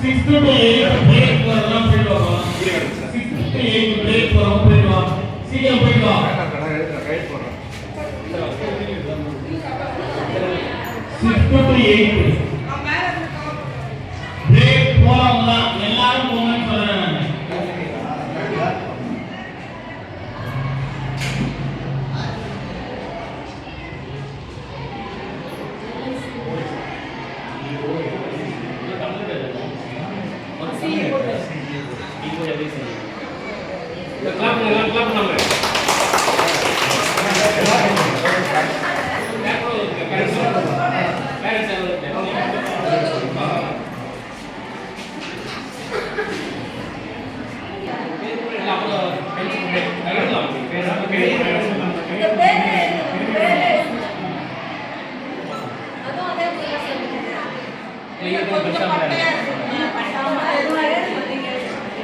6 to 8 break வரலாம் போய்டுவாங்க 6 to 8 break வரலாம் போய்டுவாங்க சீக்கிரம் போய்டுவாங்க ரைட் போறோம் 6 to 8 பிரேக் போறவங்க எல்லாரும் போங்கன்னு சொல்றேன்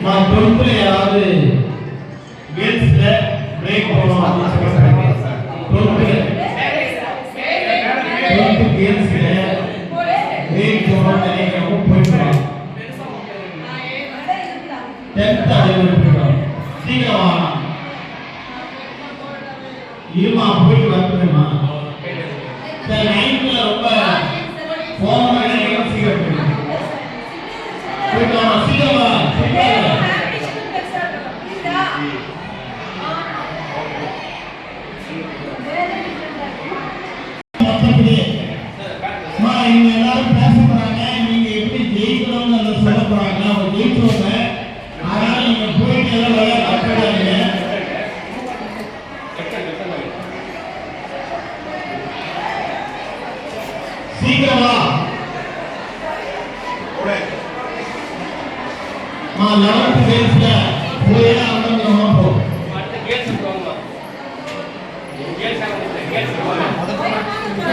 நான் தொல்புல யாராவது கேர்ள்ஸ்ல பிரேக் போறோம் தொல்புல கேர்ள்ஸ்ல பிரேக் போறோம் நினைக்கிறோம் போயிடுறோம் 10th அளவு போயிடுறோம் சீக்கிரம் வாங்க இருமா போயிட்டு வரணுமா இந்த 9th ரொம்ப போன் பண்ணி சீக்கிரம் போயிட்டு வாங்க சீக்கிரம் வாங்க எல்லாரும் பேச போறாங்க நீங்க எப்படி ஜெயிக்கணும்னு அதை சொல்ல போறாங்க அவங்க ஜெயிச்சவங்க அதனால நீங்க போயிட்டு எல்லாம் விளையாடுங்க சீக்கிரமா 11th கேர்ள்ஸ்ல போய் அங்க போ அடுத்த கேர்ள்ஸ் போங்க கேர்ள்ஸ் ஆகுது கேர்ள்ஸ் போங்க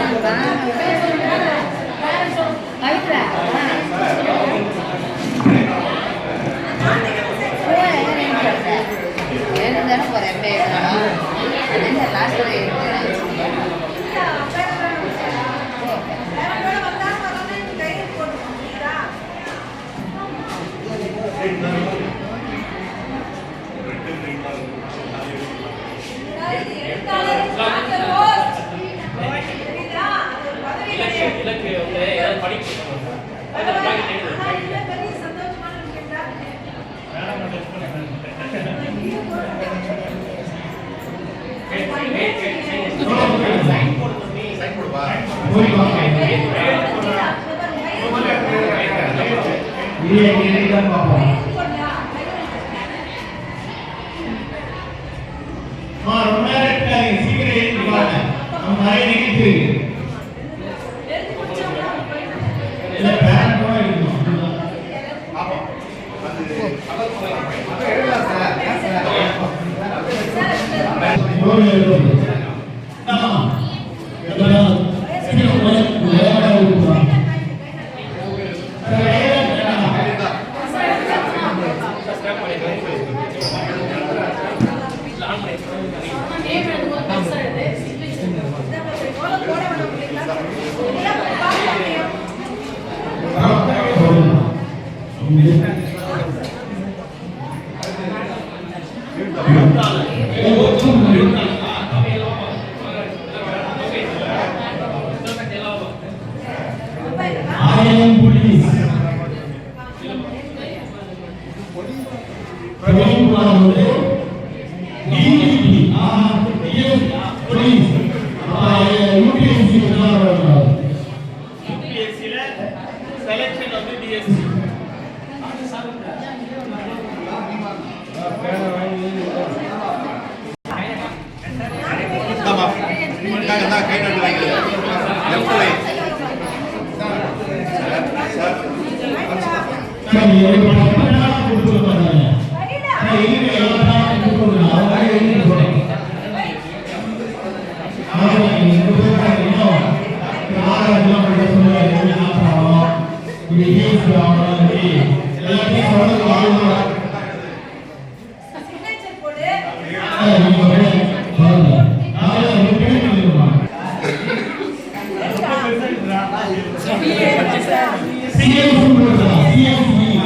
CSE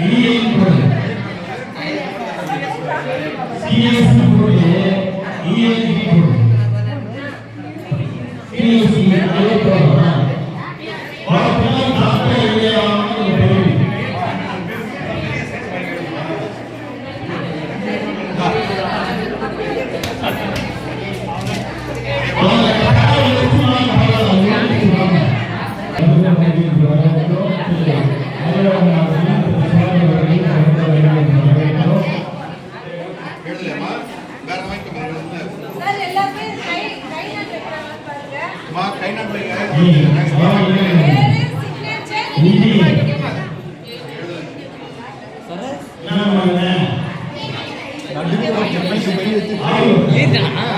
இஎன் போடு சிஎஸ் போடு இஎன் போடு சிஎஸ் அதே போடலாம் வார்த்தைலாம் டாக்டர் எழுதியாமல் தெரியும் ஏன்